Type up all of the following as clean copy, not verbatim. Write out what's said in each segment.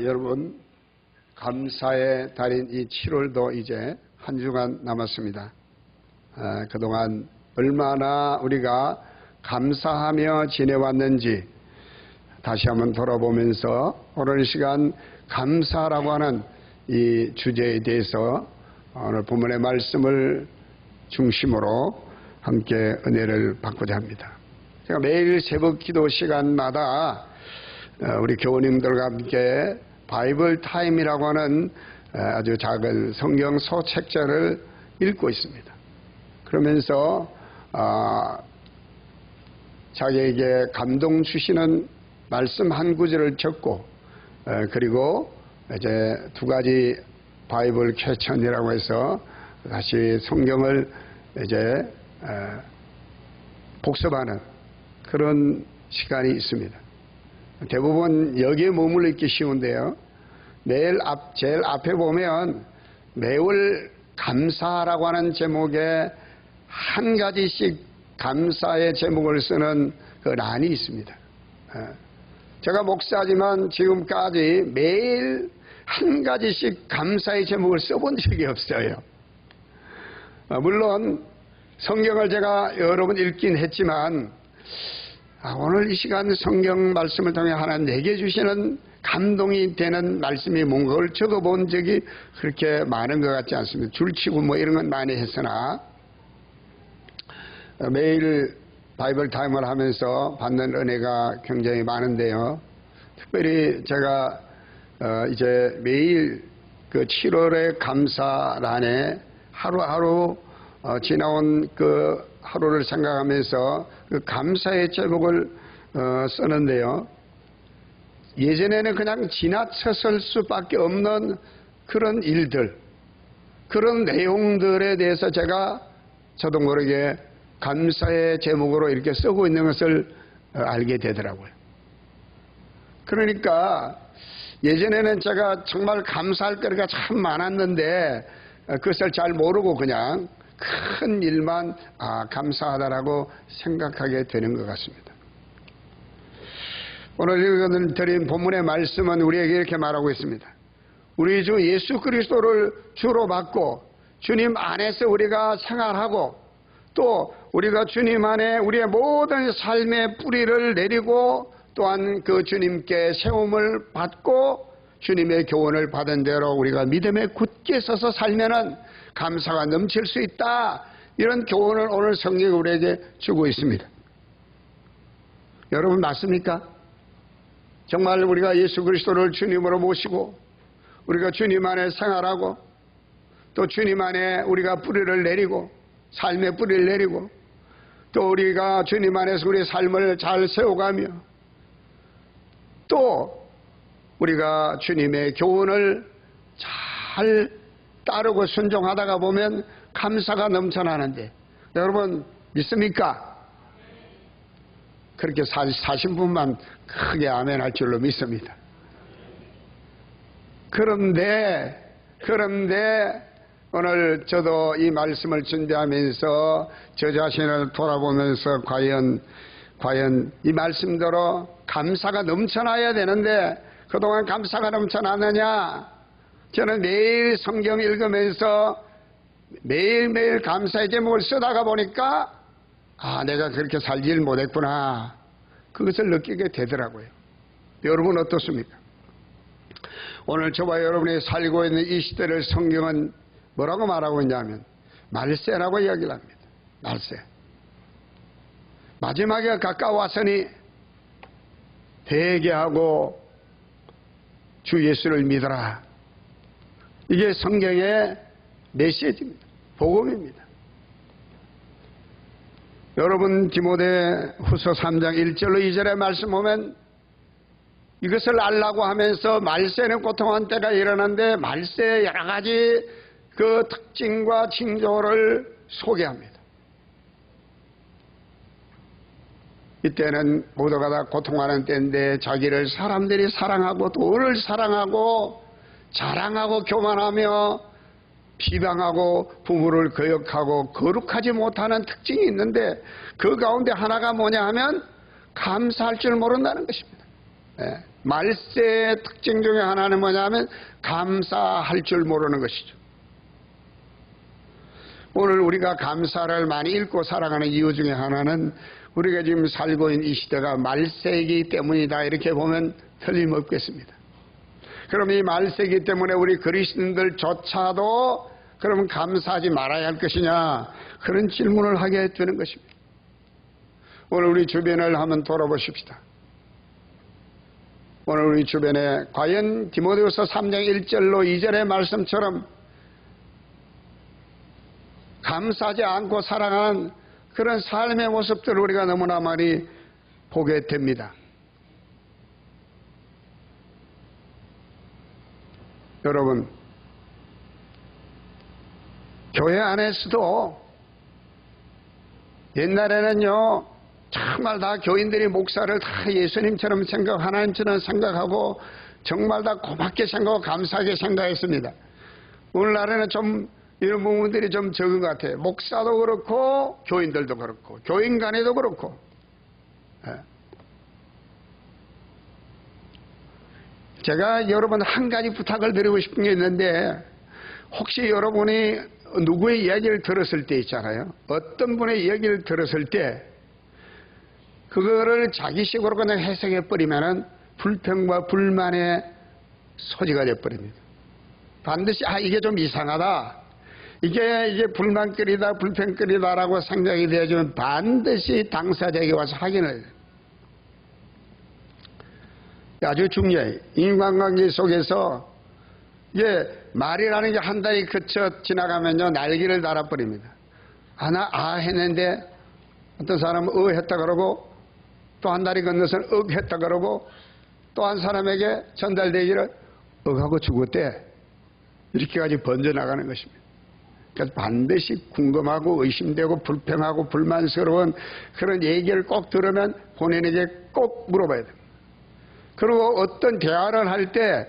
여러분, 감사의 달인 이 7월도 이제 한 주간 남았습니다. 그동안 얼마나 우리가 감사하며 지내왔는지 다시 한번 돌아보면서 오늘 시간 감사라고 하는 이 주제에 대해서 오늘 본문의 말씀을 중심으로 함께 은혜를 받고자 합니다. 제가 매일 새벽 기도 시간마다 우리 교우님들과 함께 바이블 타임이라고 하는 아주 작은 성경 소책자를 읽고 있습니다. 그러면서 자기에게 감동 주시는 말씀 한 구절을 적고 그리고 이제 두 가지 바이블 퀘션이라고 해서 다시 성경을 이제 복습하는 그런 시간이 있습니다. 대부분 여기에 머물러 있기 쉬운데요. 제일 앞에 보면 매월 감사라고 하는 제목에 한 가지씩 감사의 제목을 쓰는 그 란이 있습니다. 제가 목사지만 지금까지 매일 한 가지씩 감사의 제목을 써본 적이 없어요. 물론 성경을 제가 여러 번 읽긴 했지만 오늘 이 시간 성경 말씀을 통해 하나님 내게 주시는 감동이 되는 말씀이 뭔가를 적어본 적이 그렇게 많은 것 같지 않습니다. 줄치고 뭐 이런 건 많이 했으나 매일 바이블 타임을 하면서 받는 은혜가 굉장히 많은데요. 특별히 제가 이제 매일 그 7월의 감사란에 하루하루 지나온 그 하루를 생각하면서 그 감사의 제목을 쓰는데요. 예전에는 그냥 지나쳤을 수밖에 없는 그런 일들, 그런 내용들에 대해서 제가 저도 모르게 감사의 제목으로 이렇게 쓰고 있는 것을 알게 되더라고요. 그러니까 예전에는 제가 정말 감사할 거리가 참 많았는데 그것을 잘 모르고 그냥 큰 일만 감사하다라고 생각하게 되는 것 같습니다. 오늘 드린 본문의 말씀은 우리에게 이렇게 말하고 있습니다. 우리 주 예수 그리스도를 주로 받고 주님 안에서 우리가 생활하고 또 우리가 주님 안에 우리의 모든 삶의 뿌리를 내리고 또한 그 주님께 세움을 받고 주님의 교훈을 받은 대로 우리가 믿음에 굳게 서서 살면은 감사가 넘칠 수 있다. 이런 교훈을 오늘 성경이 우리에게 주고 있습니다. 여러분 맞습니까? 정말 우리가 예수 그리스도를 주님으로 모시고 우리가 주님 안에 생활하고 또 주님 안에 우리가 뿌리를 내리고 삶의 뿌리를 내리고 또 우리가 주님 안에서 우리의 삶을 잘 세워가며 또 우리가 주님의 교훈을 잘 따르고 순종하다가 보면 감사가 넘쳐나는데 여러분 믿습니까? 그렇게 사신 분만 크게 아멘 할 줄로 믿습니다. 그런데 오늘 저도 이 말씀을 준비하면서 저 자신을 돌아보면서 과연 이 말씀대로 감사가 넘쳐나야 되는데 그동안 감사가 넘쳐나느냐? 저는 매일 성경 읽으면서 매일매일 감사의 제목을 쓰다가 보니까 내가 그렇게 살지를 못했구나. 그것을 느끼게 되더라고요. 여러분 어떻습니까? 오늘 저와 여러분이 살고 있는 이 시대를 성경은 뭐라고 말하고 있냐면 말세라고 이야기를 합니다. 말세. 마지막에 가까웠으니 회개하고 주 예수를 믿어라. 이게 성경의 메시지입니다. 복음입니다. 여러분 디모데 후서 3장 1절로 2절의 말씀 보면 이것을 알라고 하면서 말세는 고통한 때가 일어나는데 말세의 여러 가지 그 특징과 징조를 소개합니다. 이때는 모두가 다 고통하는 때인데 자기를 사람들이 사랑하고 돈을 사랑하고 자랑하고 교만하며 비방하고 부모를 거역하고 거룩하지 못하는 특징이 있는데 그 가운데 하나가 뭐냐 하면 감사할 줄 모른다는 것입니다. 말세의 특징 중에 하나는 뭐냐면 감사할 줄 모르는 것이죠. 오늘 우리가 감사를 많이 읽고 살아가는 이유 중에 하나는 우리가 지금 살고 있는 이 시대가 말세이기 때문이다, 이렇게 보면 틀림없겠습니다. 그럼 이 말세이기 때문에 우리 그리스도인들조차도 그럼 감사하지 말아야 할 것이냐, 그런 질문을 하게 되는 것입니다. 오늘 우리 주변을 한번 돌아보십시다. 오늘 우리 주변에 과연 디모데후서 3장 1절로 2절의 말씀처럼 감사하지 않고 살아가는 그런 삶의 모습들을 우리가 너무나 많이 보게 됩니다. 여러분, 교회 안에서도 옛날에는요, 정말 다 교인들이 목사를 다 예수님처럼 하나님처럼 생각하고 정말 다 고맙게 생각하고 감사하게 생각했습니다. 오늘날에는 좀 이런 부분들이 좀 적은 것 같아요. 목사도 그렇고 교인들도 그렇고 교인 간에도 그렇고. 제가 여러분 한 가지 부탁을 드리고 싶은 게 있는데, 혹시 여러분이 누구의 이야기를 들었을 때 있잖아요. 어떤 분의 이야기를 들었을 때 그거를 자기식으로 그냥 해석해버리면은 불평과 불만의 소지가 돼버립니다. 반드시 이게 좀 이상하다, 이게 불만거리다, 불평거리다라고 생각이 되어지면 반드시 당사자에게 와서 확인을 해요. 아주 중요해요. 인간관계 속에서 이게 말이라는 게 한 달이 그쳐 지나가면요, 날개를 달아버립니다. 나 했는데 어떤 사람은 했다 그러고, 또 한 달이 건너서는 했다 그러고, 또 한 사람에게 전달되기를 하고 죽었대, 이렇게까지 번져나가는 것입니다. 그래서 반드시 궁금하고 의심되고 불평하고 불만스러운 그런 얘기를 꼭 들으면 본인에게 꼭 물어봐야 됩니다. 그리고 어떤 대화를 할 때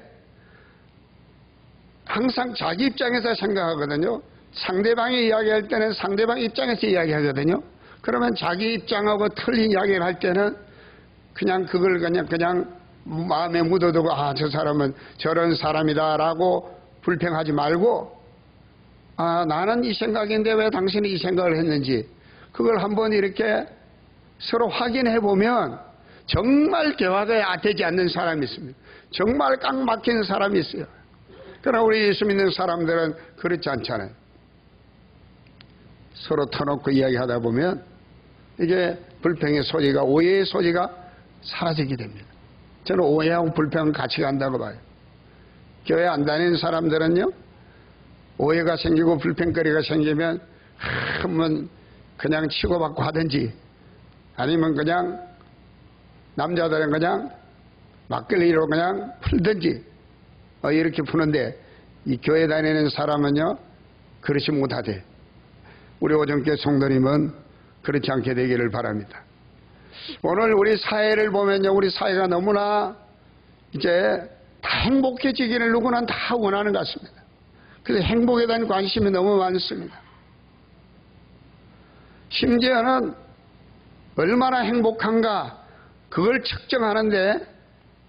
항상 자기 입장에서 생각하거든요. 상대방이 이야기할 때는 상대방 입장에서 이야기하거든요. 그러면 자기 입장하고 틀린 이야기를 할 때는 그냥 그걸 그냥 마음에 묻어두고 저 사람은 저런 사람이다라고 불평하지 말고, 나는 이 생각인데 왜 당신이 이 생각을 했는지, 그걸 한번 이렇게 서로 확인해 보면 정말 대화가 되지 않는 사람이 있습니다. 정말 꽉 막히는 사람이 있어요. 그러나 우리 예수 믿는 사람들은 그렇지 않잖아요. 서로 터놓고 이야기하다 보면 이게 불평의 소지가, 오해의 소지가 사라지게 됩니다. 저는 오해하고 불평은 같이 간다고 봐요. 교회 안 다니는 사람들은요, 오해가 생기고 불평거리가 생기면 한번 그냥 치고받고 하든지, 아니면 그냥 남자들은 그냥 막걸리로 그냥 풀든지 이렇게 푸는데, 이 교회 다니는 사람은요 그렇지 못하대. 우리 오정교회 성도님은 그렇지 않게 되기를 바랍니다. 오늘 우리 사회를 보면요, 우리 사회가 너무나 이제 다 행복해지기를 누구나 다 원하는 것 같습니다. 그래서 행복에 대한 관심이 너무 많습니다. 심지어는 얼마나 행복한가 그걸 측정하는데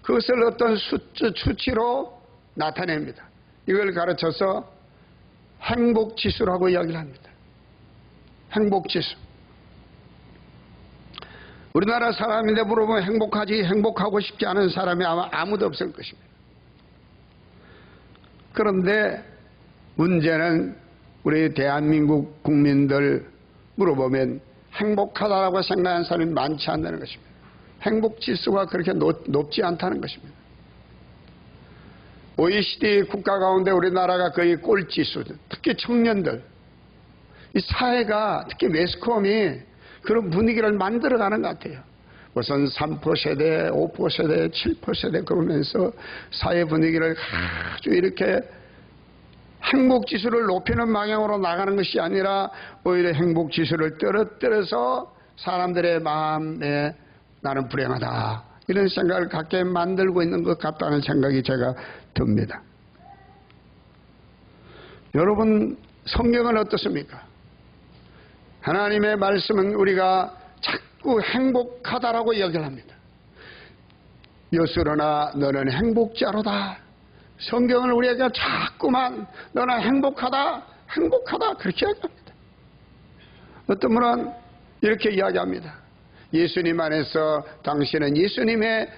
그것을 어떤 수치로 나타냅니다. 이걸 가르쳐서 행복지수라고 이야기를 합니다. 행복지수. 우리나라 사람인데 물어보면 행복하고 싶지 않은 사람이 아마 아무도 없을 것입니다. 그런데 문제는 우리 대한민국 국민들 물어보면 행복하다고 생각하는 사람이 많지 않다는 것입니다. 행복지수가 그렇게 높지 않다는 것입니다. OECD 국가 가운데 우리나라가 거의 꼴지수, 특히 청년들, 이 사회가 특히 매스컴이 그런 분위기를 만들어가는 것 같아요. 우선 3%세대, 5%세대, 7%세대 그러면서 사회 분위기를 아주 이렇게 행복지수를 높이는 방향으로 나가는 것이 아니라 오히려 행복지수를 떨어뜨려서 사람들의 마음에 나는 불행하다 이런 생각을 갖게 만들고 있는 것 같다는 생각이 제가 듭니다. 여러분, 성경은 어떻습니까? 하나님의 말씀은 우리가 자꾸 행복하다라고 이야기를 합니다. 여수로나 너는 행복자로다. 성경을 우리에게 자꾸만 너는 행복하다, 행복하다 그렇게 이야기합니다. 어떤 분은 이렇게 이야기합니다. 예수님 안에서 당신은 예수님의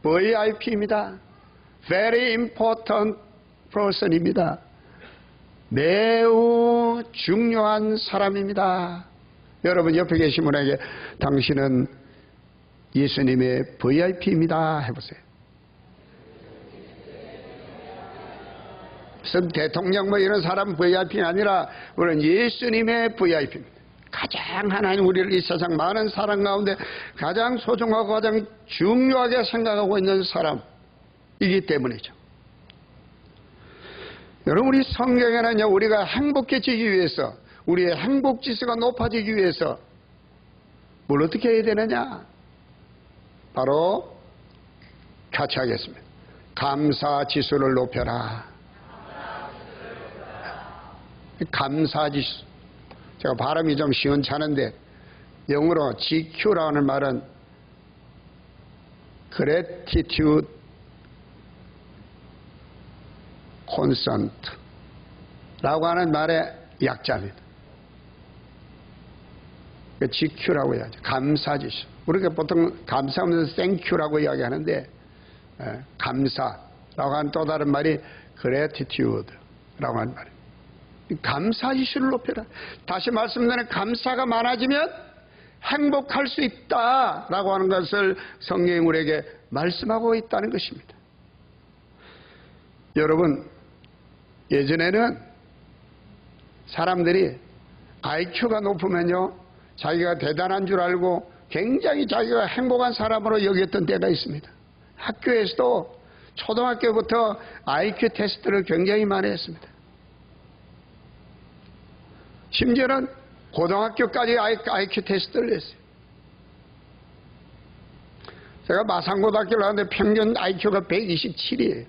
VIP입니다. Very important person입니다. 매우 중요한 사람입니다. 여러분 옆에 계신 분에게 당신은 예수님의 VIP입니다 해보세요. 무슨 대통령 뭐 이런 사람 VIP가 아니라 우리는 예수님의 VIP입니다. 가장 하나님 우리를 이 세상 많은 사람 가운데 가장 소중하고 가장 중요하게 생각하고 있는 사람이기 때문이죠. 여러분 우리 성경에는요 우리가 행복해지기 위해서 우리의 행복지수가 높아지기 위해서 뭘 어떻게 해야 되느냐? 바로 같이 하겠습니다. 감사지수를 높여라. 감사지수. 제가 발음이 좀 시원찮은데 영어로 GQ라는 말은 Gratitude Constant 라고 하는 말의 약자입니다. GQ라고 이야기하죠. 감사지수. 우리가 보통 감사하면서 Thank유라고 이야기하는데 감사라고 하는 또 다른 말이 Gratitude라고 하는 말이에요. 감사지수를 높여라. 다시 말씀드리면 감사가 많아지면 행복할 수 있다라고 하는 것을 성경이 우리에게 말씀하고 있다는 것입니다. 여러분 예전에는 사람들이 IQ가 높으면요 자기가 대단한 줄 알고 굉장히 자기가 행복한 사람으로 여겼던 때가 있습니다. 학교에서도 초등학교부터 IQ 테스트를 굉장히 많이 했습니다. 심지어는 고등학교까지 IQ 테스트를 했어요. 제가 마산고등학교를 갔는데 평균 IQ가 127이에요.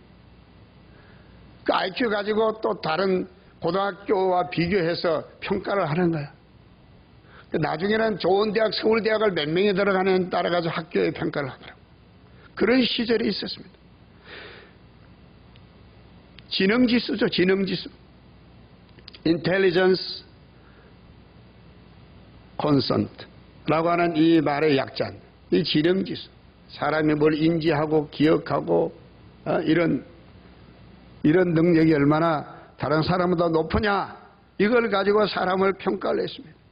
그 IQ 가지고 또 다른 고등학교와 비교해서 평가를 하는 거야. 나중에는 좋은 대학, 서울대학을 몇 명이 들어가는 따라가서 학교에 평가를 하더라고요. 그런 시절이 있었습니다. 지능지수죠, 지능지수. Intelligence Constant라고 하는 이 말의 약자는 이 지능지수. 사람이 뭘 인지하고 기억하고 이런 능력이 얼마나 다른 사람보다 높으냐 이걸 가지고 사람을 평가를 했습니다.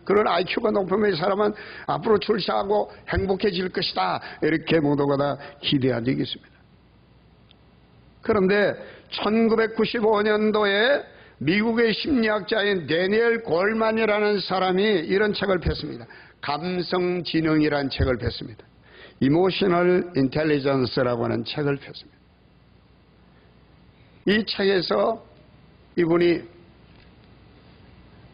그런 IQ가 높으면 이 사람은 앞으로 출세하고 행복해질 것이다 이렇게 모두가 다 기대한 적이 있습니다. 그런데 1995년도에 미국의 심리학자인 데니엘 골만이라는 사람이 이런 책을 폈습니다. 감성지능이라는 책을 폈습니다. Emotional Intelligence라고 하는 책을 폈습니다. 이 책에서 이분이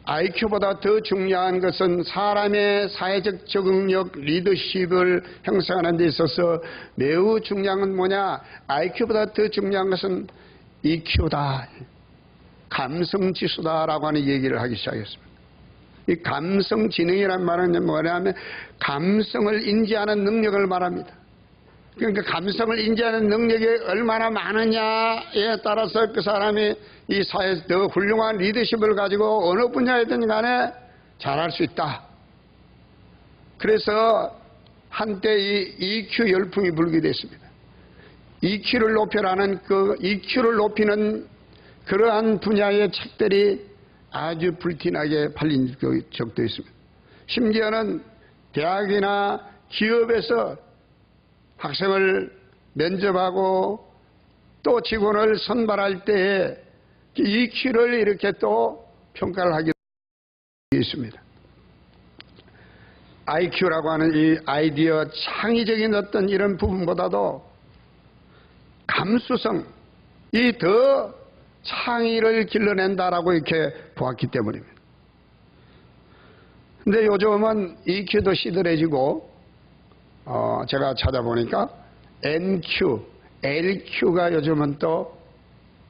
IQ보다 더 중요한 것은 사람의 사회적 적응력, 리더십을 형성하는 데 있어서 매우 중요한 건 뭐냐? IQ보다 더 중요한 것은 EQ다. 감성지수다라고 하는 얘기를 하기 시작했습니다. 이 감성지능이란 말은 뭐냐면 감성을 인지하는 능력을 말합니다. 그러니까 감성을 인지하는 능력이 얼마나 많으냐에 따라서 그 사람이 이 사회에서 더 훌륭한 리더십을 가지고 어느 분야에든 간에 잘할 수 있다. 그래서 한때 이 EQ 열풍이 불게 됐습니다. EQ를 높여라는 그 EQ를 높이는 그러한 분야의 책들이 아주 불티나게 팔린 적도 있습니다. 심지어는 대학이나 기업에서 학생을 면접하고 또 직원을 선발할 때에 EQ를 이렇게 또 평가를 하게 있습니다. IQ라고 하는 이 아이디어 창의적인 어떤 이런 부분보다도 감수성이 더 창의를 길러낸다라고 이렇게 보았기 때문입니다. 근데 요즘은 EQ도 시들해지고 제가 찾아보니까 MQ, LQ가 요즘은 또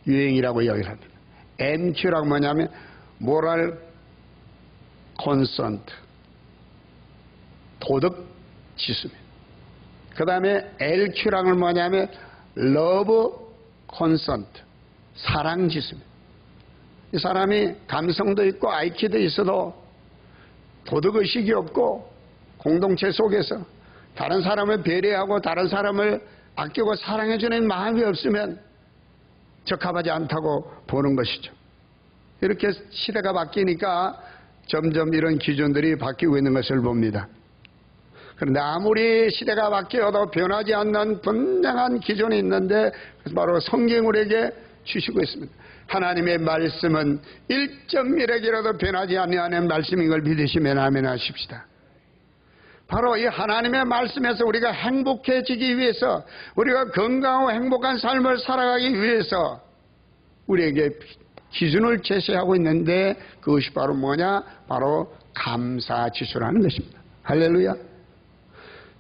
유행이라고 이야기를 합니다. MQ라고 뭐냐면 모랄 콘센트, 도덕 지수입니다. 그 다음에 LQ랑은 뭐냐면 Love Consent, 사랑지수입니다. 이 사람이 감성도 있고 IQ도 있어도 도덕의식이 없고 공동체 속에서 다른 사람을 배려하고 다른 사람을 아끼고 사랑해주는 마음이 없으면 적합하지 않다고 보는 것이죠. 이렇게 시대가 바뀌니까 점점 이런 기준들이 바뀌고 있는 것을 봅니다. 그런데 아무리 시대가 바뀌어도 변하지 않는 분명한 기준이 있는데 바로 성경 우리에게 주시고 있습니다. 하나님의 말씀은 1.1핵이라도 변하지 않는 말씀인 걸 믿으시면 아멘 하십시다. 바로 이 하나님의 말씀에서 우리가 행복해지기 위해서, 우리가 건강하고 행복한 삶을 살아가기 위해서 우리에게 기준을 제시하고 있는데 그것이 바로 뭐냐? 바로 감사지수라는 것입니다. 할렐루야.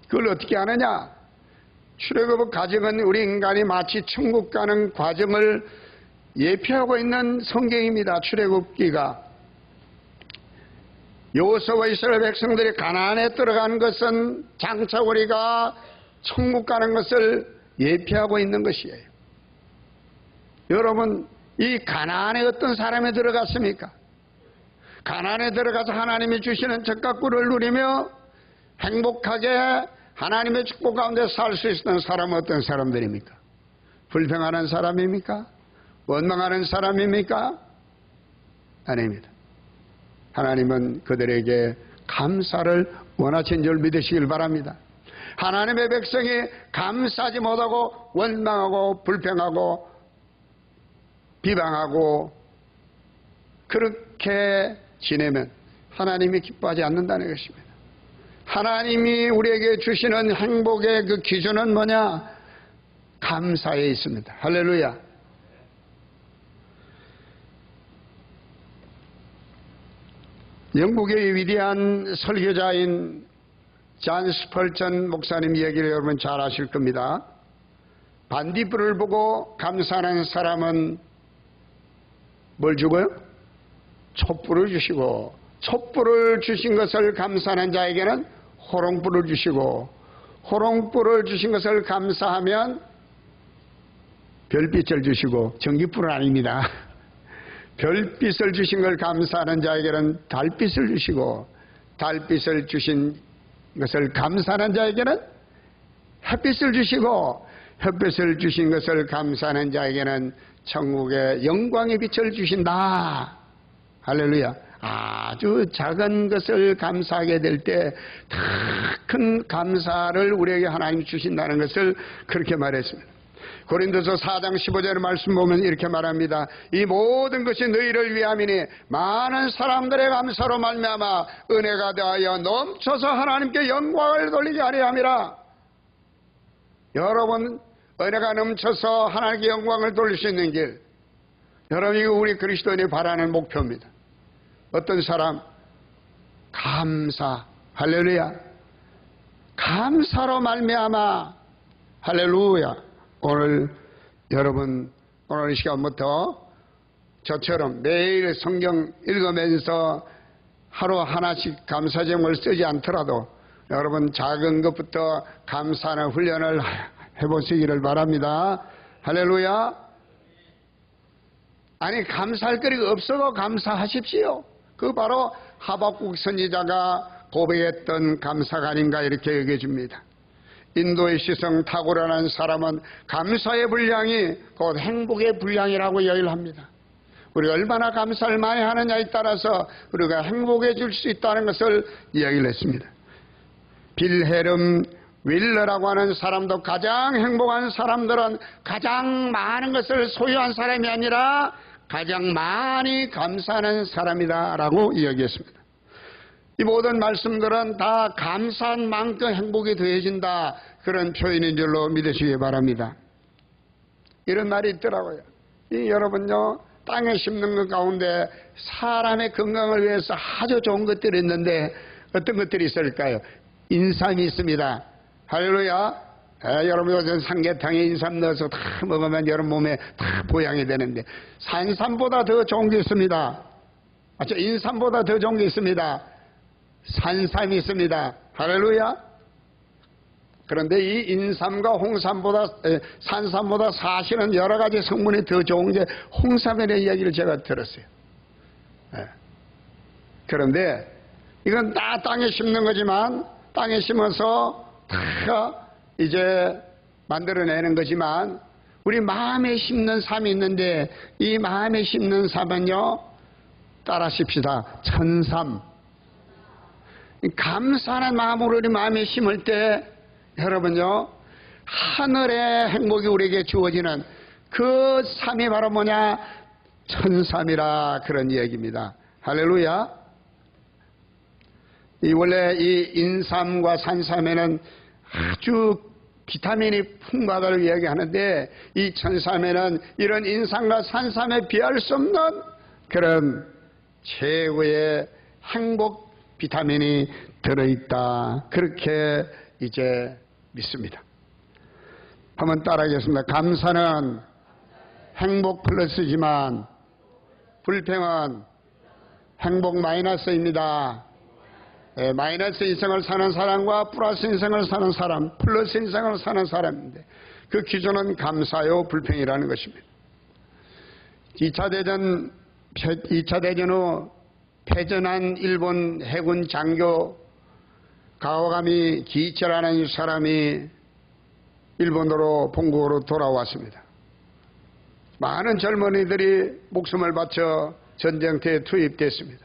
그걸 어떻게 하느냐? 출애굽의 과정은 우리 인간이 마치 천국 가는 과정을 예표하고 있는 성경입니다. 출애굽기가. 여호수아와 이스라엘 백성들이 가나안에 들어간 것은 장차 우리가 천국 가는 것을 예표하고 있는 것이에요. 여러분, 이 가나안에 어떤 사람이 들어갔습니까? 가나안에 들어가서 하나님이 주시는 적과 꿀을 누리며 행복하게 하나님의 축복 가운데 살 수 있는 사람은 어떤 사람들입니까? 불평하는 사람입니까? 원망하는 사람입니까? 아닙니다. 하나님은 그들에게 감사를 원하신 줄 믿으시길 바랍니다. 하나님의 백성이 감사하지 못하고 원망하고 불평하고 비방하고 그렇게 지내면 하나님이 기뻐하지 않는다는 것입니다. 하나님이 우리에게 주시는 행복의 그 기준은 뭐냐? 감사에 있습니다. 할렐루야. 영국의 위대한 설교자인 잔 스펄전 목사님 얘기를 여러분 잘 아실 겁니다. 반딧불을 보고 감사하는 사람은 뭘 주고요? 촛불을 주시고, 촛불을 주신 것을 감사하는 자에게는 호롱불을 주시고, 호롱불을 주신 것을 감사하면 별빛을 주시고, 전기불은 아닙니다. 별빛을 주신 걸 감사하는 자에게는 달빛을 주시고, 달빛을 주신 것을 감사하는 자에게는 햇빛을 주시고, 햇빛을 주신 것을 감사하는 자에게는 천국의 영광의 빛을 주신다. 할렐루야. 아주 작은 것을 감사하게 될 때 더 큰 감사를 우리에게 하나님이 주신다는 것을 그렇게 말했습니다. 고린도서 4장 15절의 말씀 보면 이렇게 말합니다. 이 모든 것이 너희를 위함이니 많은 사람들의 감사로 말미암아 은혜가 더하여 넘쳐서 하나님께 영광을 돌리게 하려 함이라. 여러분, 은혜가 넘쳐서 하나님께 영광을 돌릴 수 있는 길, 여러분, 이거 우리 그리스도인이 바라는 목표입니다. 어떤 사람? 감사. 할렐루야. 감사로 말미암아. 할렐루야. 오늘 여러분, 오늘 이 시간부터 저처럼 매일 성경 읽으면서 하루 하나씩 감사 제목을 쓰지 않더라도 여러분 작은 것부터 감사하는 훈련을 해보시기를 바랍니다. 할렐루야. 아니, 감사할 거리가 없어도 감사하십시오. 그 바로 하박국 선지자가 고백했던 감사가 아닌가 이렇게 얘기해 줍니다. 인도의 시성 탁월한 사람은 감사의 분량이 곧 행복의 분량이라고 얘기를 합니다. 우리가 얼마나 감사를 많이 하느냐에 따라서 우리가 행복해질 수 있다는 것을 이야기를 했습니다. 빌헤름 윌러라고 하는 사람도 가장 행복한 사람들은 가장 많은 것을 소유한 사람이 아니라 가장 많이 감사하는 사람이다 라고 이야기했습니다. 이 모든 말씀들은 다 감사한 만큼 행복이 더해진다, 그런 표현인 줄로 믿으시기 바랍니다. 이런 말이 있더라고요. 여러분요, 땅에 심는 것 가운데 사람의 건강을 위해서 아주 좋은 것들이 있는데 어떤 것들이 있을까요? 인삼이 있습니다. 할렐루야. 여러분, 요즘 삼계탕에 인삼 넣어서 다 먹으면 여러분 몸에 다 보양이 되는데 산삼보다 더 좋은 게 있습니다. 맞죠? 인삼보다 더 좋은 게 있습니다. 산삼이 있습니다. 할렐루야. 그런데 이 인삼과 산삼보다 사실은 여러 가지 성분이 더 좋은 게 홍삼이라는 이야기를 제가 들었어요. 예. 그런데 이건 다 땅에 심는 거지만, 땅에 심어서 다 이제 만들어내는 거지만, 우리 마음에 심는 삶이 있는데, 이 마음에 심는 삶은요, 따라하십시다. 천삼. 감사하는 마음으로 우리 마음에 심을 때, 여러분요, 하늘의 행복이 우리에게 주어지는 그 삶이 바로 뭐냐? 천삼이라, 그런 얘기입니다. 할렐루야. 원래 이 인삼과 산삼에는 아주 비타민이 풍부하다고 이야기하는데, 이 천삼에는 이런 인삼과 산삼에 비할 수 없는 그런 최고의 행복 비타민이 들어있다. 그렇게 이제 믿습니다. 한번 따라하겠습니다. 감사는 행복 플러스지만 불평은 행복 마이너스입니다. 예, 마이너스 인생을 사는 사람과 플러스 인생을 사는 사람, 플러스 인생을 사는 사람인데, 그 기준은 감사요 불평이라는 것입니다. 2차 대전 후 패전한 일본 해군 장교 가와가미 기이치라는 사람이 일본으로 본국으로 돌아왔습니다. 많은 젊은이들이 목숨을 바쳐 전쟁터에 투입됐습니다.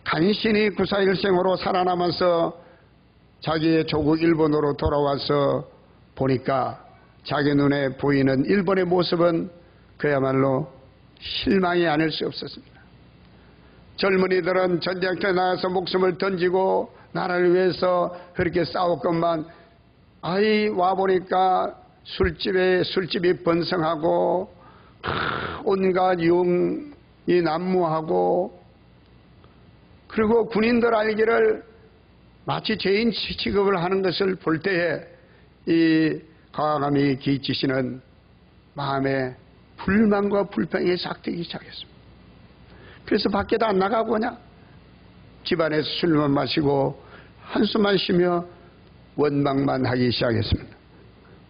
간신히 구사일생으로 살아남아서 자기의 조국 일본으로 돌아와서 보니까 자기 눈에 보이는 일본의 모습은 그야말로 실망이 아닐 수 없었습니다. 젊은이들은 전쟁터에 나가서 목숨을 던지고 나라를 위해서 그렇게 싸웠건만, 아이 와보니까 술집이 번성하고 온갖 유흥이 난무하고, 그리고 군인들 알기를 마치 죄인 취급을 하는 것을 볼 때에 이 가와가미 기이치 씨는 마음에 불만과 불평이 싹트기 시작했습니다. 그래서 밖에도 안 나가고 그냥 집안에서 술만 마시고 한숨만 쉬며 원망만 하기 시작했습니다.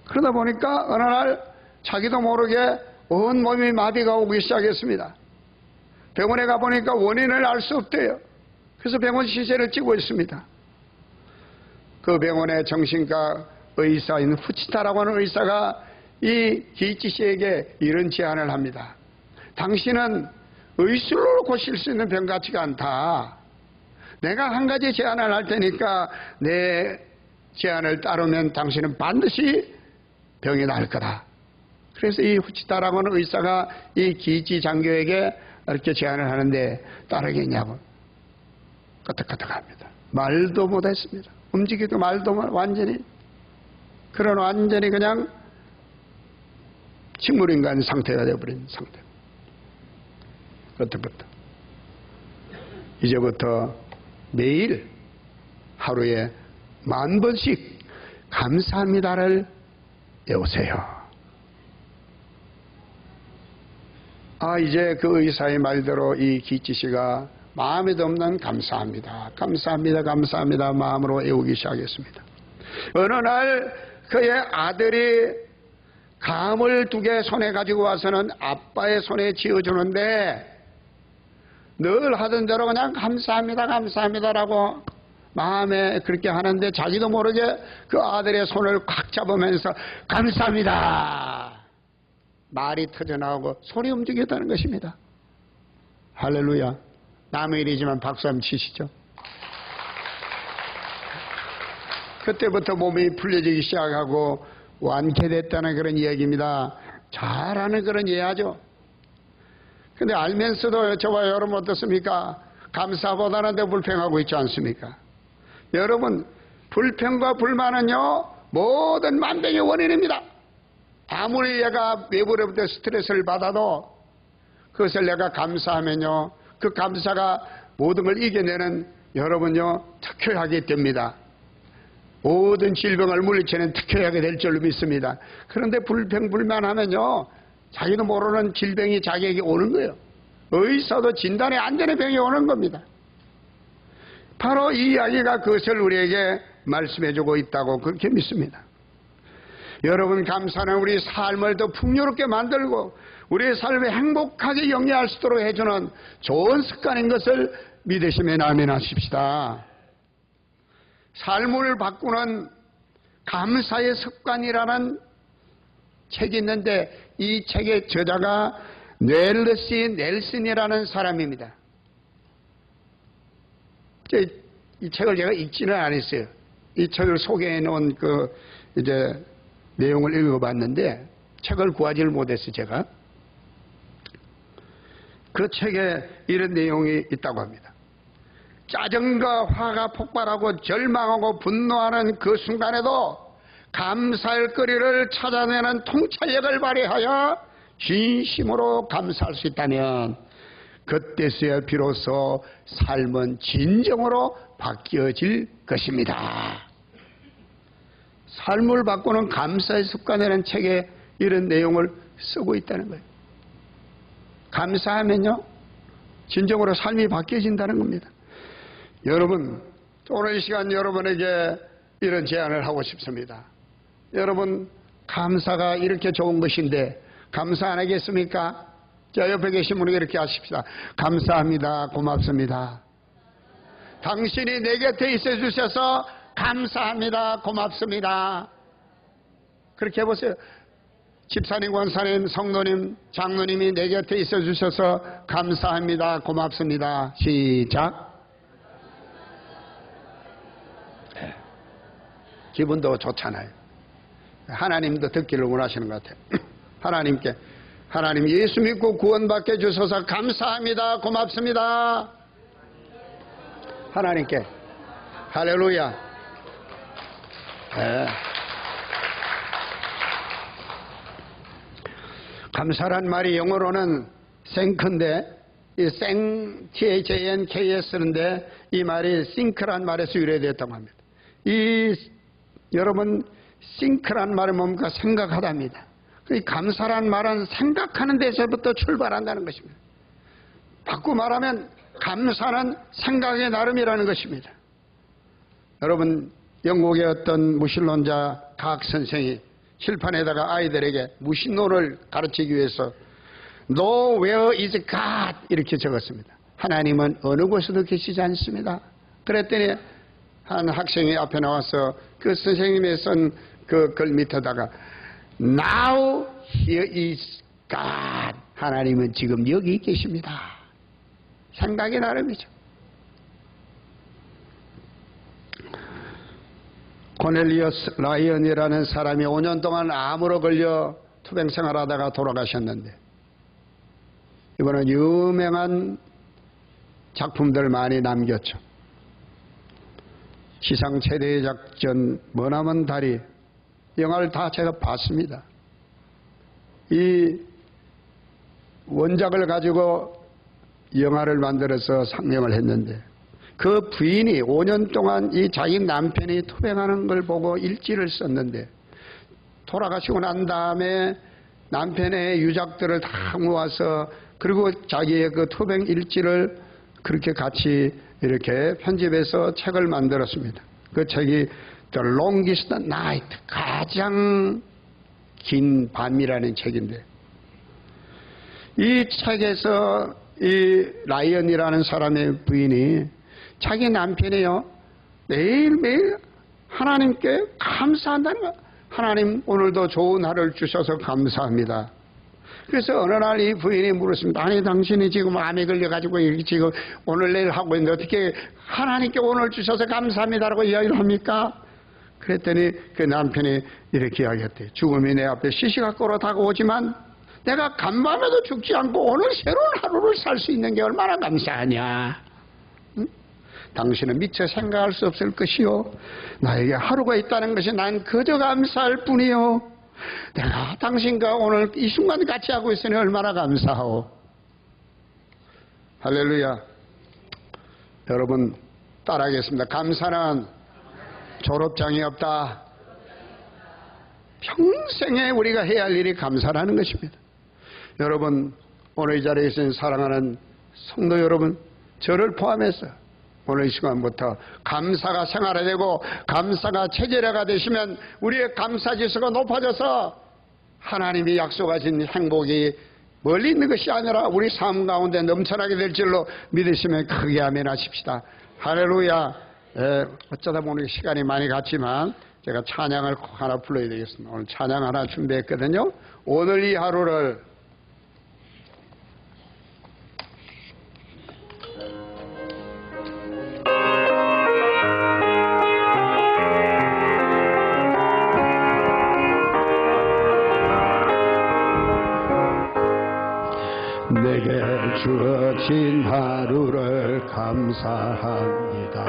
그러다 보니까 어느 날 자기도 모르게 온 몸이 마비가 오기 시작했습니다. 병원에 가보니까 원인을 알 수 없대요. 그래서 병원 시세를 찌고 있습니다. 그 병원의 정신과 의사인 후치타라고 하는 의사가 이 기이치 씨에게 이런 제안을 합니다. 당신은 의술로 고칠 수 있는 병 같지가 않다. 내가 한 가지 제안을 할 테니까 내 제안을 따르면 당신은 반드시 병이 나을 거다. 그래서 이 후치타라고 하는 의사가 이 기이치 장교에게 이렇게 제안을 하는데 따르겠냐고 까딱까딱합니다. 말도 못했습니다. 움직이도 말도 완전히 그냥 식물인간 상태가 되어버린 상태. 그때부터 이제부터 매일 하루에 10,000번씩 감사합니다를 외우세요. 이제 그 의사의 말대로 이 기이치 씨가 마음에도 없는 감사합니다, 감사합니다, 감사합니다 마음으로 외우기 시작했습니다. 어느 날 그의 아들이 감을 2개 손에 가지고 와서는 아빠의 손에 쥐어주는데, 늘 하던 대로 그냥 감사합니다, 감사합니다라고 마음에 그렇게 하는데, 자기도 모르게 그 아들의 손을 꽉 잡으면서 감사합니다 말이 터져나오고 손이 움직였다는 것입니다. 할렐루야. 남의 일이지만 박수 한번 치시죠. 그때부터 몸이 풀려지기 시작하고 완쾌됐다는 그런 이야기입니다. 잘하는 그런 이해하죠. 근데 알면서도 저와 여러분 어떻습니까? 감사보다는 더 불평하고 있지 않습니까? 여러분, 불평과 불만은요 모든 만병의 원인입니다. 아무리 얘가 외부로부터 스트레스를 받아도 그것을 내가 감사하면요, 그 감사가 모든 걸 이겨내는 여러분요 특효하게 됩니다. 모든 질병을 물리치는 특효하게 될 줄로 믿습니다. 그런데 불평불만하면요 자기도 모르는 질병이 자기에게 오는 거예요. 의사도 진단이 안 되는 병이 오는 겁니다. 바로 이 이야기가 그것을 우리에게 말씀해주고 있다고 그렇게 믿습니다. 여러분, 감사는 우리 삶을 더 풍요롭게 만들고 우리의 삶에 행복하게 영위할 수 있도록 해주는 좋은 습관인 것을 믿으시면 아멘 하십시다. 삶을 바꾸는 감사의 습관이라는 책이 있는데 이 책의 저자가 넬시 넬슨이라는 사람입니다. 이 책을 제가 읽지는 않았어요. 이 책을 소개해 놓은 이제 내용을 읽어봤는데 책을 구하지를 못했어요, 제가. 그 책에 이런 내용이 있다고 합니다. 짜증과 화가 폭발하고 절망하고 분노하는 그 순간에도 감사할 거리를 찾아내는 통찰력을 발휘하여 진심으로 감사할 수 있다면 그때서야 비로소 삶은 진정으로 바뀌어질 것입니다. 삶을 바꾸는 감사의 습관이라는 책에 이런 내용을 쓰고 있다는 거예요. 감사하면요, 진정으로 삶이 바뀌어진다는 겁니다. 여러분, 오늘 이 시간 여러분에게 이런 제안을 하고 싶습니다. 여러분, 감사가 이렇게 좋은 것인데 감사 안 하겠습니까? 자, 옆에 계신 분에게 이렇게 하십시다. 감사합니다. 고맙습니다. 당신이 내 곁에 있어 주셔서 감사합니다. 고맙습니다. 그렇게 해보세요. 집사님, 권사님, 성도님, 장로님이 내 곁에 있어 주셔서 감사합니다. 고맙습니다. 시작. 네. 기분도 좋잖아요. 하나님도 듣기를 원하시는 것 같아요. 하나님 예수 믿고 구원받게 해주셔서 감사합니다. 고맙습니다. 하나님께 할렐루야. 네. 감사란 말이 영어로는 thank인데 이 thank, THANK에 쓰는데 이 말이 think란 말에서 유래됐다고 합니다. 여러분, think란 말은 뭡니까? 생각하답니다. 감사란 말은 생각하는 데서부터 출발한다는 것입니다. 바꾸고 말하면 감사는 생각의 나름이라는 것입니다. 여러분, 영국의 어떤 무신론자 각 선생이 칠판에다가 아이들에게 무신론을 가르치기 위해서 No, where is God? 이렇게 적었습니다. 하나님은 어느 곳에도 계시지 않습니다. 그랬더니 한 학생이 앞에 나와서 그 선생님이 쓴 그 글 밑에다가 Now here is God. 하나님은 지금 여기 계십니다. 생각의 나름이죠. 코넬리어스 라이언이라는 사람이 5년 동안 암으로 걸려 투병 생활하다가 돌아가셨는데 이번엔 유명한 작품들 많이 남겼죠. 지상 최대의 작전, 머나먼 다리, 영화를 다 제가 봤습니다. 이 원작을 가지고 영화를 만들어서 상영을 했는데 그 부인이 5년 동안 이 자기 남편이 투병하는 걸 보고 일지를 썼는데 돌아가시고 난 다음에 남편의 유작들을 다 모아서 그리고 자기의 그 투병 일지를 그렇게 같이 이렇게 편집해서 책을 만들었습니다. 그 책이 The Longest Night, 가장 긴 밤이라는 책인데 이 책에서 이 라이언이라는 사람의 부인이 자기 남편이요 매일매일 하나님께 감사한다는 거야. 하나님 오늘도 좋은 하루를 주셔서 감사합니다. 그래서 어느 날 이 부인이 물었습니다. 아니 당신이 지금 암에 걸려가지고 이렇게 지금 오늘 내일 하고 있는데 어떻게 하나님께 오늘 주셔서 감사합니다라고 이야기를 합니까? 그랬더니 그 남편이 이렇게 이야기했대요. 죽음이 내 앞에 시시각거로 다가오지만 내가 간밤에도 죽지 않고 오늘 새로운 하루를 살 수 있는 게 얼마나 감사하냐. 응? 당신은 미처 생각할 수 없을 것이요. 나에게 하루가 있다는 것이 난 그저 감사할 뿐이요. 내가 당신과 오늘 이 순간 같이 하고 있으니 얼마나 감사하오. 할렐루야. 여러분 따라하겠습니다. 감사는 졸업장이 없다. 평생에 우리가 해야 할 일이 감사라는 것입니다. 여러분 오늘 이 자리에 계신 사랑하는 성도 여러분, 저를 포함해서 오늘 이 시간부터 감사가 생활화되고 감사가 체질화가 되시면 우리의 감사지수가 높아져서 하나님이 약속하신 행복이 멀리 있는 것이 아니라 우리 삶 가운데 넘쳐나게 될 줄로 믿으시면 크게 아멘하십시다. 할렐루야. 어쩌다 보니 시간이 많이 갔지만 제가 찬양을 꼭 하나 불러야 되겠습니다. 오늘 찬양 하나 준비했거든요. 오늘 이 하루를 내게 주어진 하루를 감사합니다.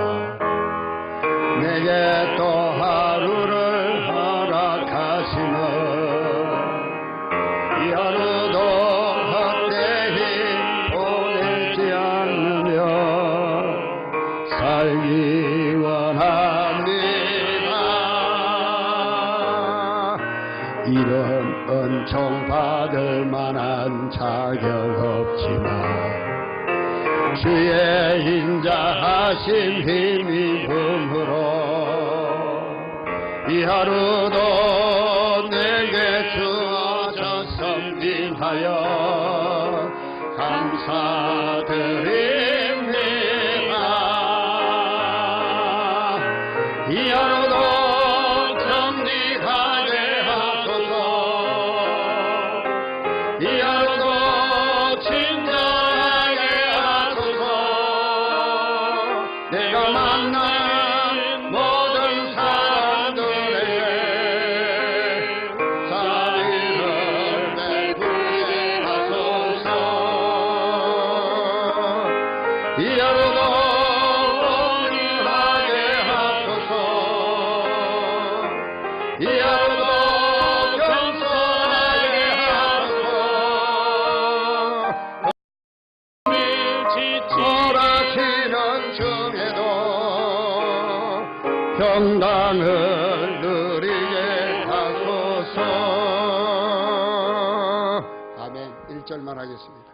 내게 또 하루를 허락하시는 이 하루도 헛되이 보내지 않으며 살기 원합니다. 이런 은총 받을 만한 자격 없지만 주의 인자하신 힘이 품으로 이 하루도 내게 주어졌음 하여 감사드립니다. 이 하루도 정직하게 하소서. 이 하루도 친절하게 하소서. 내가 만난 모든 사람들에게 자비를 베풀게 하소서. 이 하루도 온유하게 하소서. 이 하루도 겸손하게 하소서. 돌아치는 중에도 평강을 누리게 하소서. 아멘. 1절만 하겠습니다.